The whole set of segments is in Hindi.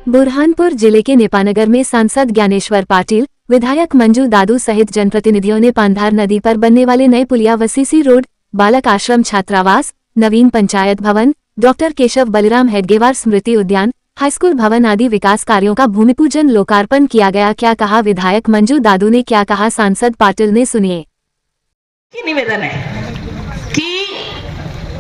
बुरहानपुर जिले के नेपानगर में सांसद ज्ञानेश्वर पाटिल, विधायक मंजू दादू सहित जनप्रतिनिधियों ने पांधार नदी पर बनने वाले नए पुलिया वसीसी रोड, बालक आश्रम छात्रावास, नवीन पंचायत भवन, डॉक्टर केशव बलिराम हेडगेवार स्मृति उद्यान, हाईस्कूल भवन आदि विकास कार्यों का भूमिपूजन लोकार्पण किया गया। क्या कहा विधायक मंजू दादू ने, क्या कहा सांसद पाटिल ने, सुनिए। निवेदन है कि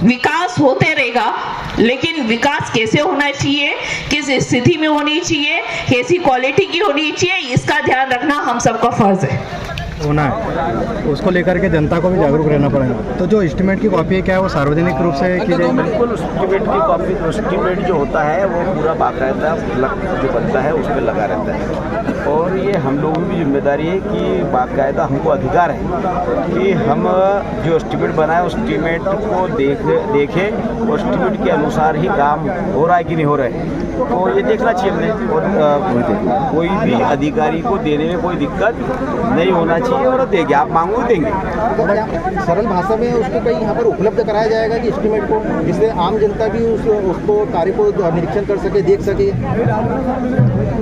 विकास होते रहेगा, लेकिन विकास कैसे होना चाहिए, किस स्थिति में होनी चाहिए, कैसी क्वालिटी की होनी चाहिए, इसका ध्यान रखना हम सबका फर्ज है होना है। उसको लेकर के जनता को भी जागरूक रहना पड़ेगा। तो जो एस्टीमेट की कॉपी है, क्या है वो सार्वजनिक रूप से की जाएगी? बिल्कुल, एस्टीमेट की कॉपी, एस्टीमेट जो होता है वो पूरा बाकायदा जो बनता है उस पर लगा रहता है। और ये हम लोगों की जिम्मेदारी है कि बाकायदा हमको अधिकार है कि हम जो एस्टीमेट बनाए उस एस्टीमेट को देखें और एस्टीमेट के अनुसार ही काम हो रहा है कि नहीं हो रहा है, तो ये देखना चाहिए हमने। और कोई भी अधिकारी को देने में कोई दिक्कत नहीं होना चाहिए और देंगे, आप मांगो देंगे। सरल भाषा में उसको कहीं यहाँ पर उपलब्ध कराया जाएगा कि एस्टीमेट को, जिससे आम जनता भी उसको कार्य को निरीक्षण कर सके, देख सके।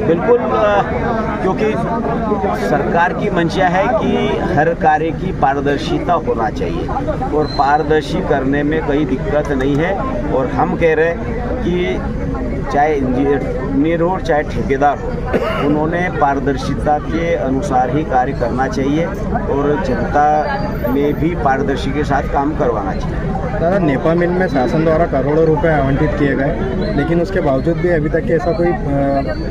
बिल्कुल, क्योंकि सरकार की मंशा है कि हर कार्य की पारदर्शिता होना चाहिए और पारदर्शी करने में कोई दिक्कत नहीं है। और हम कह रहे हैं कि चाहे इंजीनियर हो चाहे ठेकेदार हो, उन्होंने पारदर्शिता के अनुसार ही कार्य करना चाहिए और जनता में भी पारदर्शी के साथ काम करवाना चाहिए। दादा, नेपा मिल में शासन द्वारा करोड़ों रुपए आवंटित किए गए, लेकिन उसके बावजूद भी अभी तक ऐसा कोई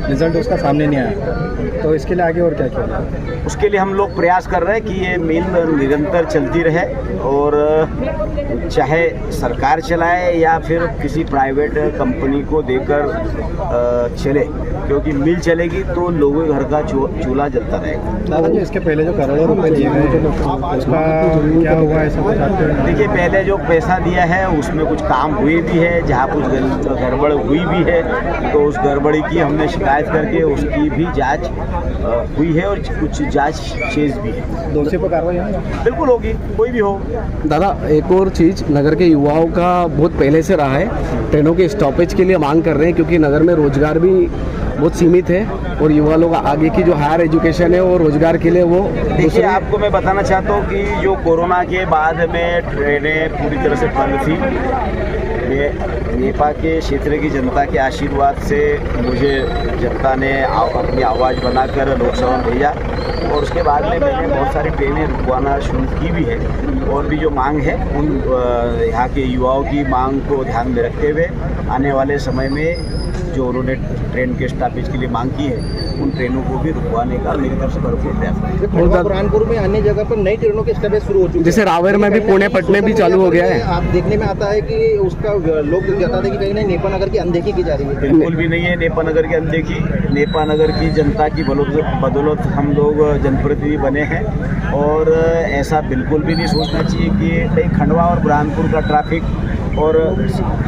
रिजल्ट उसका सामने नहीं आया, तो इसके लिए आगे और क्या किया जाए? उसके लिए हम लोग प्रयास कर रहे हैं कि ये मिल निरंतर चलती रहे और चाहे सरकार चलाए या फिर किसी प्राइवेट कंपनी को देकर चले, क्योंकि मिल चलेगी तो लोगों के घर का चूल्हा जलता रहेगा। दादा जी, इसके पहले जो करोड़ों रुपए लिए गए उसका क्या हुआ है, सब बताते हैं? देखिए, पहले जो पैसा दिया है उसमें कुछ काम हुए भी है, जहाँ कुछ गड़बड़ हुई भी है, तो उस गड़बड़ी की हमने शिकायत करके उसकी भी जांच हुई है और कुछ जांच शेष भी है। दोषी पर कार्रवाई बिल्कुल होगी, कोई भी हो। दादा, एक और चीज़, नगर के युवाओं का बहुत पहले से रहा है, ट्रेनों के स्टॉपेज के लिए मांग कर रहे हैं, क्योंकि नगर में रोजगार भी बहुत सीमित है और युवा लोग आगे की जो हायर एजुकेशन है और रोजगार के लिए वो। देखिए, आपको मैं बताना चाहता हूँ कि जो कोरोना के बाद में ट्रेनें पूरी तरह से बंद थी, नेपा के क्षेत्र की जनता के आशीर्वाद से मुझे जनता ने अपनी आवाज़ बनाकर लोकसभा में भेजा और उसके बाद में मैंने बहुत सारी ट्रेनें रुकवाना शुरू की भी है। और भी जो मांग है उन यहाँ के युवाओं की मांग को ध्यान में रखते हुए आने वाले समय में जो उन्होंने ट्रेन के स्टॉपेज के लिए मांग की है, उन ट्रेनों को भी रुकवाने का मेरी तरफ से भरपूर प्रयास है। बुरहानपुर में अन्य जगह पर नई ट्रेनों के स्टॉपेज शुरू हो चुके हैं, जैसे रावेर में भी पुणे पटने भी चालू हो गया है। आप देखने में आता है कि उसका लोग बताते हैं कि कहीं नहीं, नेपा नगर की अनदेखी की जा रही है। बिल्कुल भी नहीं है नेपा नगर की अनदेखी। नेपा नगर की जनता की बदौलत हम लोग जनप्रतिनिधि बने हैं और ऐसा बिल्कुल भी नहीं सोचना चाहिए कि भाई खंडवा और बुरहानपुर का ट्रैफिक और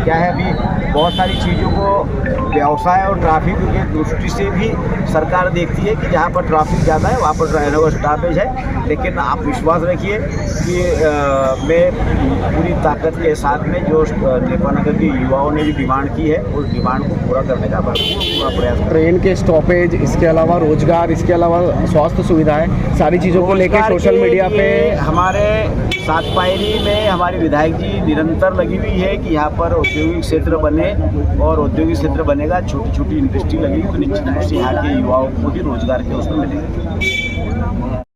क्या है, अभी बहुत सारी चीज़ों को व्यवसाय और ट्रैफिक की दृष्टि से भी सरकार देखती है कि जहाँ पर ट्रैफिक ज़्यादा है वहाँ पर ट्रेनों का स्टॉपेज है। लेकिन आप विश्वास रखिए कि मैं पूरी ताकत के साथ में जो नेपा नगर के युवाओं ने भी डिमांड की है उस डिमांड को पूरा करने का पूरा प्रयास। ट्रेन के स्टॉपेज, इसके अलावा रोजगार, इसके अलावा स्वास्थ्य सुविधाएं, सारी चीज़ों को लेकर सोशल मीडिया पे हमारे सात पायरी में हमारी विधायक जी निरंतर लगी हुई है कि यहाँ पर औद्योगिक क्षेत्र बने और औद्योगिक क्षेत्र बनेगा, छोटी छोटी इंडस्ट्री लगेगी तो निश्चित रूप से यहाँ के युवाओं को भी रोजगार के अवसर मिलेंगे।